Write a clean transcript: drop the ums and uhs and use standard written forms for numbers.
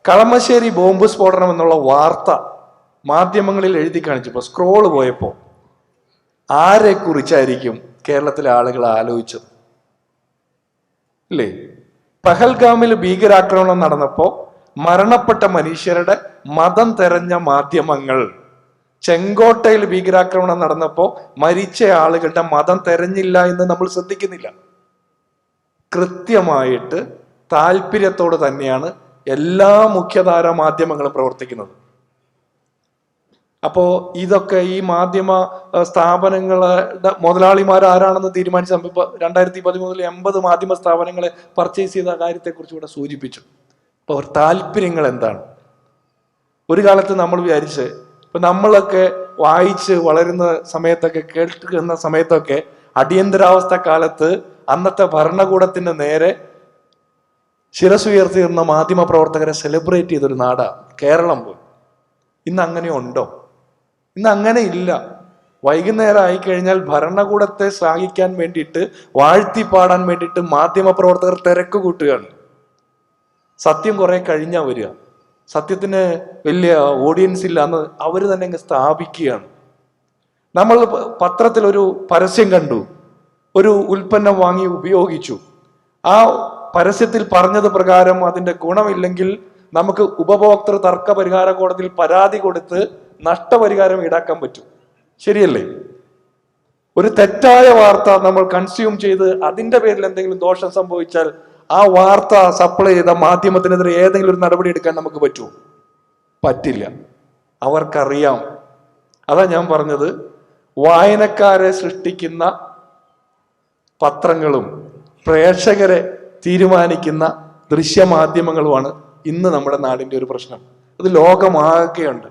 Kalamassery bomb സ്ഫോടനം എന്നുള്ള വാർത്ത മാധ്യമങ്ങളിൽ എഴുതി കാണിച്ചപ്പോൾ സ്ക്രോള് പോയപ്പോൾ ആരെ കുറിച്ചായിരിക്കും കേരളത്തിലെ ആളുകൾ ആലോചിച്ചത്? ഇല്ലേ? പഹൽഗാമിൽ ഭീകരാക്രമണം നടന്നപ്പോൾ മരണപ്പെട്ട മനുഷ്യരുടെ മതം തെരഞ്ഞ മാധ്യമങ്ങൾ, ചെങ്കോട്ടയിൽ ഭീകരാക്രമണം നടന്നപ്പോൾ മരിച്ച ആളുകളുടെ മതം തെരഞ്ഞില്ല എന്ന് നമ്മൾ ശ്രദ്ധിക്കുന്നില്ല. കൃത്യമായിട്ട് താല്പര്യത്തോട് തന്നെയാണ് എല്ലാ മുഖ്യധാരാ മാധ്യമങ്ങളും പ്രവർത്തിക്കുന്നത്. അപ്പോ ഇതൊക്കെ ഈ മാധ്യമ സ്ഥാപനങ്ങളുടെ മുതലാളിമാർ ആരാണെന്ന് തീരുമാനിച്ച 2013 80 മാധ്യമ സ്ഥാപനങ്ങളെ പർച്ചേസ് ചെയ്ത കാര്യത്തെക്കുറിച്ച് ഇവിടെ സൂചിപ്പിച്ചു. അപ്പൊ അവർ താല്പര്യങ്ങൾ എന്താണ്? ഒരു കാലത്ത് നമ്മൾ വിചാരിച്ച്, ഇപ്പൊ നമ്മളൊക്കെ വായിച്ച് വളരുന്ന സമയത്തൊക്കെ കേൾക്കുന്ന സമയത്തൊക്കെ അടിയന്തരാവസ്ഥ കാലത്ത് അന്നത്തെ ഭരണകൂടത്തിന് നേരെ ശിരസുയർത്തിയിരുന്ന മാധ്യമ പ്രവർത്തകരെ സെലിബ്രേറ്റ് ചെയ്തൊരു നാടാ കേരളം പോയി. ഇന്ന് അങ്ങനെ ഉണ്ടോ? ഇന്ന് അങ്ങനെ ഇല്ല. വൈകുന്നേരം ആയിക്കഴിഞ്ഞാൽ ഭരണകൂടത്തെ ശ്ലാഘിക്കാൻ വേണ്ടിയിട്ട്, വാഴ്ത്തി പാടാൻ വേണ്ടിയിട്ട് മാധ്യമ പ്രവർത്തകർ തിരക്ക് കൂട്ടുകയാണ്. സത്യം കുറെ കഴിഞ്ഞാൽ വരിക, സത്യത്തിന് വലിയ ഓഡിയൻസ് ഇല്ല എന്ന് അവർ തന്നെ അങ്ങ് സ്ഥാപിക്കുകയാണ്. നമ്മൾ പത്രത്തിൽ ഒരു പരസ്യം കണ്ടു, ഒരു ഉൽപ്പന്നം വാങ്ങി ഉപയോഗിച്ചു. ആ പരസ്യത്തിൽ പറഞ്ഞത് പ്രകാരം അതിന്റെ ഗുണമില്ലെങ്കിൽ നമുക്ക് ഉപഭോക്തൃ തർക്ക പരിഹാര കോടതിയിൽ പരാതി കൊടുത്ത് നഷ്ടപരിഹാരം ഈടാക്കാൻ പറ്റും. ശരിയല്ലേ? ഒരു തെറ്റായ വാർത്ത നമ്മൾ കൺസ്യൂം ചെയ്ത് അതിന്റെ പേരിൽ എന്തെങ്കിലും ദോഷം സംഭവിച്ചാൽ ആ വാർത്ത സപ്ലൈ ചെയ്ത മാധ്യമത്തിനെതിരെ ഏതെങ്കിലും ഒരു നടപടി എടുക്കാൻ നമുക്ക് പറ്റുമോ? പറ്റില്ല. അവർക്കറിയാം. അതാ ഞാൻ പറഞ്ഞത്, വായനക്കാരെ സൃഷ്ടിക്കുന്ന പത്രങ്ങളും പ്രേക്ഷകരെ തീരുമാനിക്കുന്ന ദൃശ്യമാധ്യമങ്ങളുമാണ് ഇന്ന് നമ്മുടെ നാടിന്റെ ഒരു പ്രശ്നം. അത് ലോകമാകെയുണ്ട്.